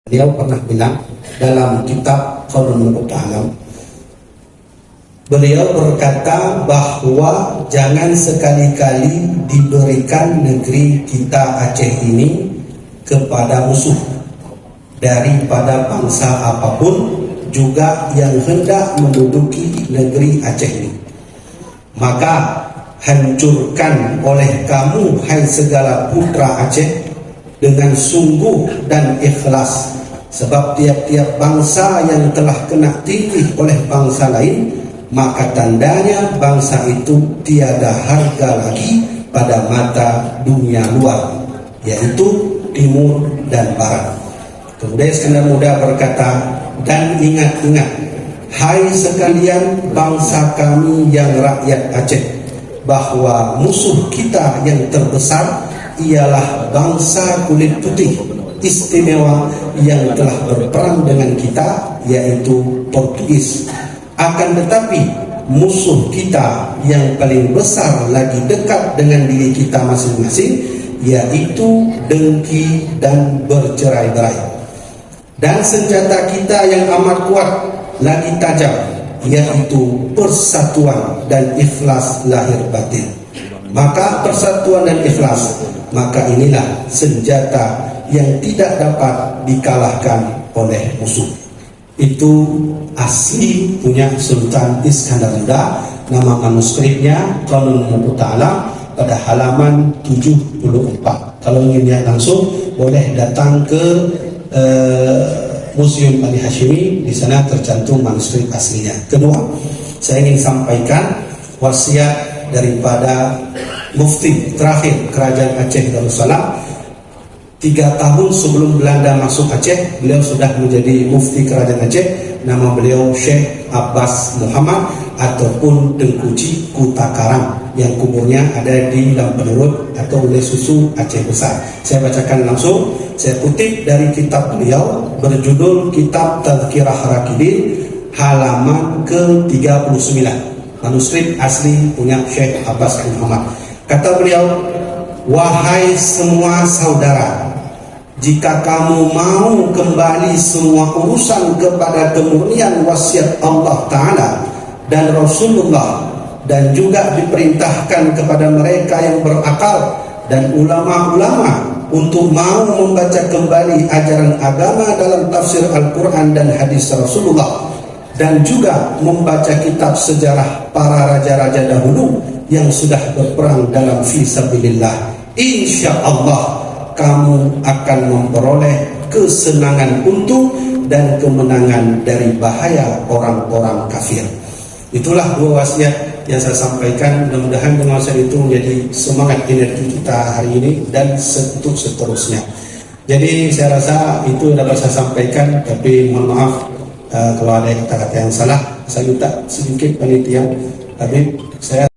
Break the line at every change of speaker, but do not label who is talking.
Beliau pernah bilang dalam kitab Qaulun Mu'talam, beliau berkata bahwa jangan sekali-kali diberikan negeri kita Aceh ini kepada musuh daripada bangsa apapun juga yang hendak menduduki negeri Aceh ini. Maka hancurkan oleh kamu hai segala putra Aceh dengan sungguh dan ikhlas, sebab tiap-tiap bangsa yang telah kena titih oleh bangsa lain, maka tandanya bangsa itu tiada harga lagi pada mata dunia luar, yaitu timur dan barat. Kemudian Iskandar Muda berkata, dan ingat-ingat hai sekalian bangsa kami yang rakyat Aceh, bahwa musuh kita yang terbesar ialah bangsa kulit putih istimewa yang telah berperang dengan kita, yaitu Portugis. Akan tetapi musuh kita yang paling besar lagi dekat dengan diri kita masing-masing, yaitu dengki dan bercerai-berai. Dan senjata kita yang amat kuat lagi tajam, yaitu persatuan dan ikhlas lahir batin. Maka persatuan dan ikhlas, maka inilah senjata yang tidak dapat dikalahkan oleh musuh. Itu asli punya Sultan Iskandar Muda. Nama manuskripnya Qaulun Mu'talam pada halaman 74. Kalau ingin lihat langsung boleh datang ke Museum Ali Hashimi, di sana tercantum manuskrip aslinya. Kedua, saya ingin sampaikan wasiat daripada Mufti terakhir Kerajaan Aceh Darussalam. 3 tahun sebelum Belanda masuk Aceh, beliau sudah menjadi Mufti Kerajaan Aceh. Nama beliau Syekh Abbas Muhammad ataupun Tengkuci Kutakarang, yang kuburnya ada di Lampenurut atau Ulai Susu Aceh Besar. Saya bacakan langsung. Saya kutip dari kitab beliau berjudul Kitab Tazkirah Rakibin, halaman ke-39. Manuskrip asli punya Syekh Abbas Muhammad. Kata beliau, wahai semua saudara, jika kamu mau kembali semua urusan kepada kemurnian wasiat Allah Ta'ala dan Rasulullah, dan juga diperintahkan kepada mereka yang berakal dan ulama-ulama untuk mau membaca kembali ajaran agama dalam tafsir Al-Quran dan hadis Rasulullah, dan juga membaca kitab sejarah para raja-raja dahulu yang sudah berperang dalam fisabilillah, insya Allah kamu akan memperoleh kesenangan untung dan kemenangan dari bahaya orang-orang kafir. Itulah 2 wasiat yang saya sampaikan. Mudah-mudahan dengan wasiat itu menjadi semangat energi kita hari ini dan untuk seterusnya. Jadi saya rasa itu dapat saya sampaikan, tapi mohon maaf kalau ada kata-kata yang salah. Saya minta sedikit panitia, tapi saya